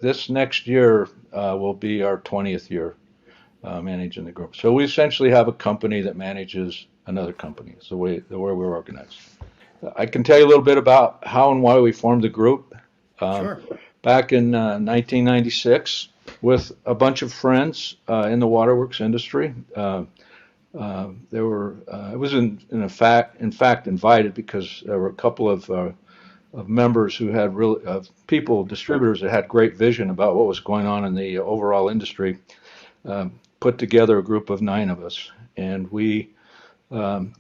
This next year will be our 20th year managing the group. So we essentially have a company that manages another company. It's the way we're organized. I can tell you a little bit about how and why we formed the group. Um, Sure. Back in 1996, with a bunch of friends in the waterworks industry. I was in fact invited because there were a couple of members who had really distributors that had great vision about what was going on in the overall industry. Put together a group of 9 of us, and we um,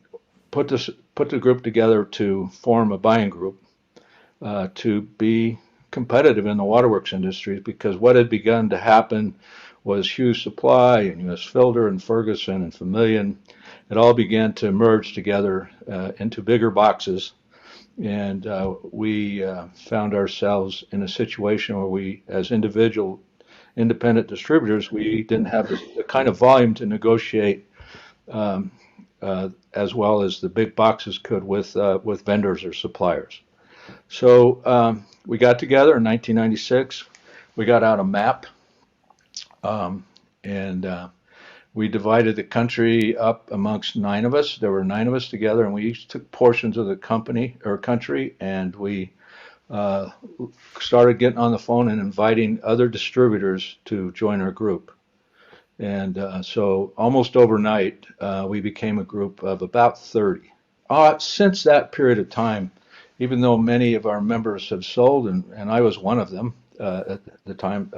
put the group together to form a buying group to be competitive in the waterworks industry, because what had begun to happen was Hughes Supply and U.S. Filter and Ferguson and Famillion. It all began to merge together into bigger boxes, and we found ourselves in a situation where we, as individual independent distributors, we didn't have the kind of volume to negotiate um, as well as the big boxes could with vendors or suppliers. So we got together in 1996. We got out a map, and we divided the country up amongst 9 of us. There were 9 of us together, and we each took portions of the company or country, and we uh, started getting on the phone and inviting other distributors to join our group. And so almost overnight, we became a group of about 30. Since that period of time, even though many of our members have sold, and I was one of them at the time,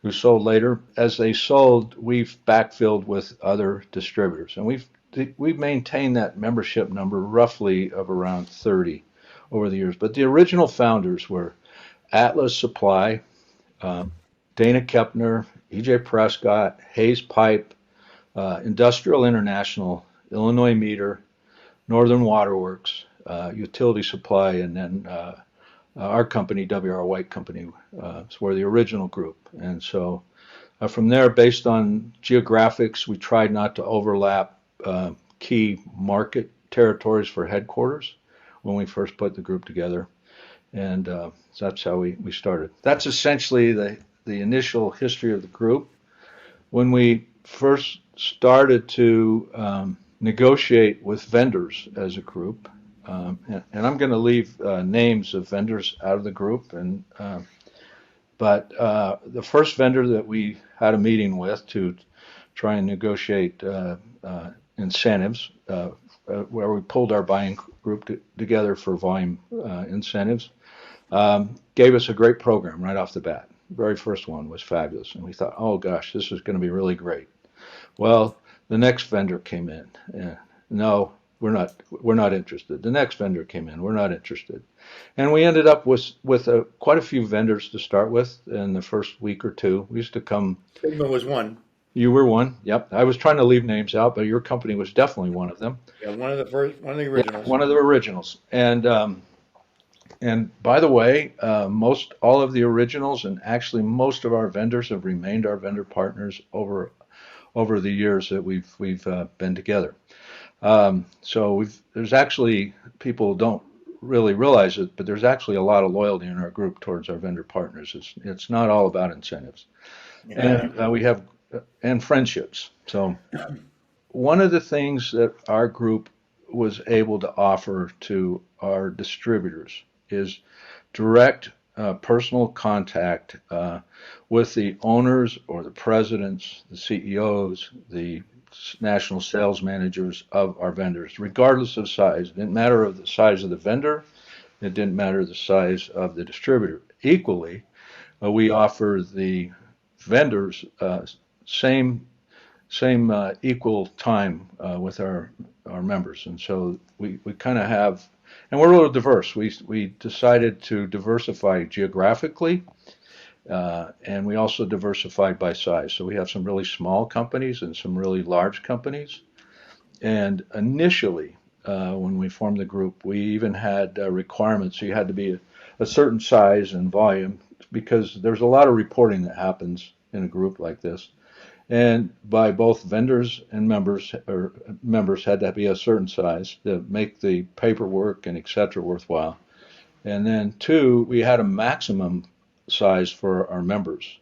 who sold later, as they sold, we've backfilled with other distributors. And we've maintained that membership number roughly of around 30 over the years. But the original founders were Atlas Supply, um, Dana Kepner, E.J. Prescott, Hayes Pipe, Industrial International, Illinois Meter, Northern Waterworks, Utility Supply, and then our company, W.R. White Company, were the original group. And so from there, based on geographics, we tried not to overlap key market territories for headquarters when we first put the group together. And so that's how we started. That's essentially the initial history of the group. When we first started to negotiate with vendors as a group, and I'm going to leave names of vendors out of the group, but the first vendor that we had a meeting with to try and negotiate incentives, where we pulled our buying group together for volume incentives, gave us a great program right off the bat. The very first one was fabulous, and we thought, oh gosh, this is going to be really great. Well, the next vendor came in. No, we're not interested. The next vendor came in. We're not interested. And we ended up with quite a few vendors to start with in the first week or two. We used to come. SIGMA was one. You were one. Yep. I was trying to leave names out, but your company was definitely one of them. Yeah, one of the Yeah, originals. one of the originals. And by the way, most all of the originals and actually most of our vendors have remained our vendor partners over the years that we've been together. So there's actually, people don't really realize it, but there's actually a lot of loyalty in our group towards our vendor partners. It's not all about incentives, Yeah. and we have and friendships. So one of the things that our group was able to offer to our distributors is direct personal contact with the owners or the presidents, the CEOs, the national sales managers of our vendors, regardless of size. It didn't matter of the size of the vendor. It didn't matter the size of the distributor. Equally, we offer the vendors same equal time with our members, and so we kind of have, and we're a little diverse. We decided to diversify geographically, and we also diversified by size. So we have some really small companies and some really large companies. And initially, when we formed the group, we even had requirements. So you had to be a certain size and volume, because there's a lot of reporting that happens in a group like this. And by both vendors and members, or members had to be a certain size to make the paperwork and et cetera worthwhile. And then 2, we had a maximum size for our members.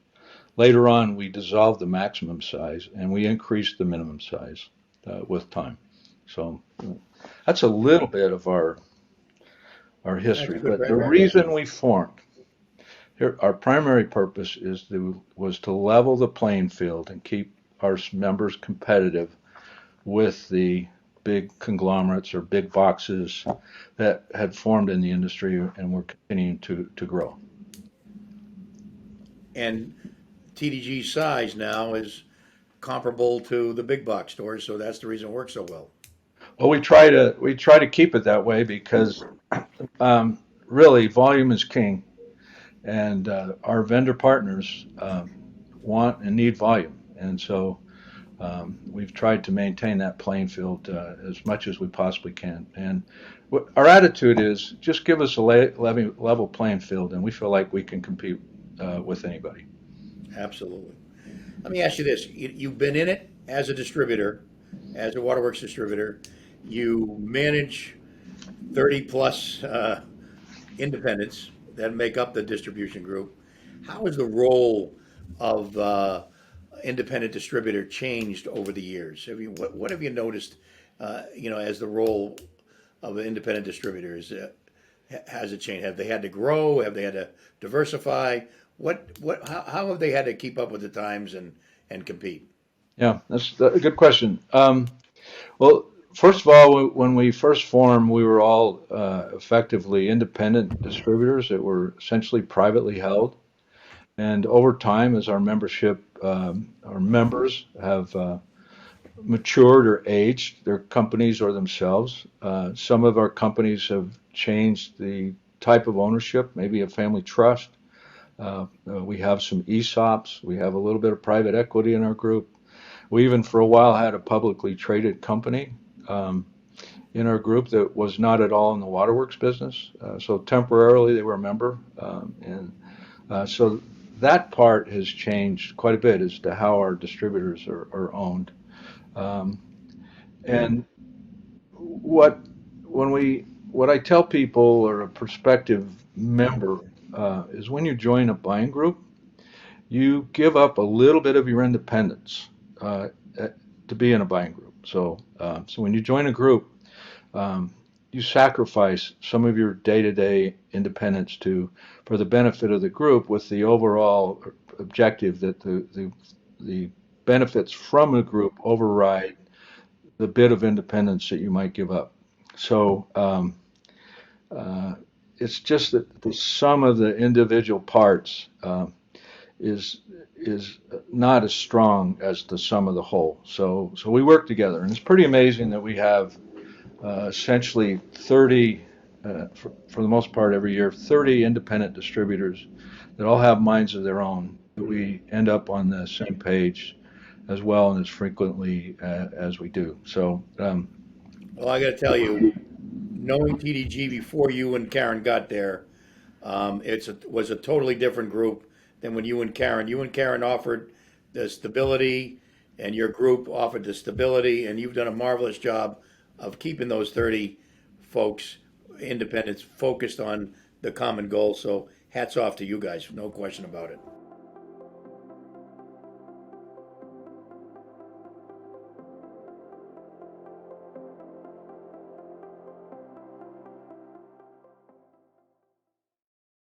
Later on, we dissolved the maximum size and we increased the minimum size with time. So that's a little bit of our That's history. a good But the background. reason we formed here, our primary purpose was to level the playing field and keep our members competitive with the big conglomerates or big boxes that had formed in the industry and were continuing to grow. And TDG's size now is comparable to the big box stores, so that's the reason it works so well. Well, we try to keep it that way because really volume is king, and our vendor partners want and need volume, and so we've tried to maintain that playing field as much as we possibly can. And our attitude is just give us a level playing field, and we feel like we can compete with anybody. Absolutely. Let me ask you this. You've been in it as a distributor, as a waterworks distributor. You manage 30 plus independents that make up the distribution group. How has the role of independent distributor changed over the years? What have you noticed, as the role of an independent distributor has it changed? Have they had to grow? Have they had to diversify? How have they had to keep up with the times and compete? Yeah, that's a good question. Well, first of all, when we first formed, we were all effectively independent distributors that were essentially privately held. And over time, as our members have matured or aged, their companies or themselves, some of our companies have changed the type of ownership, maybe a family trust. We have some ESOPs. We have a little bit of private equity in our group. We even, for a while, had a publicly traded company in our group that was not at all in the waterworks business. So temporarily, they were a member, and so that part has changed quite a bit as to how our distributors are owned. Um, and what what I tell people or a prospective member is when you join a buying group, you give up a little bit of your independence uh, to be in a buying group. So when you join a group, um, you sacrifice some of your day-to-day independence to for the benefit of the group, with the overall objective that the benefits from the group override the bit of independence that you might give up. So uh, it's just that the sum of the individual parts is is not as strong as the sum of the whole. So we work together, and it's pretty amazing that we have essentially 30, for the most part, every year, 30 independent distributors that all have minds of their own. That we end up on the same page as well and as frequently as we do. Well, I got to tell you, knowing TDG before you and Karen got there, was a totally different group than when you and Karen. You and Karen offered the stability, and your group offered the stability, and you've done a marvelous job of keeping those 30 folks, independents, focused on the common goal. So hats off to you guys, no question about it.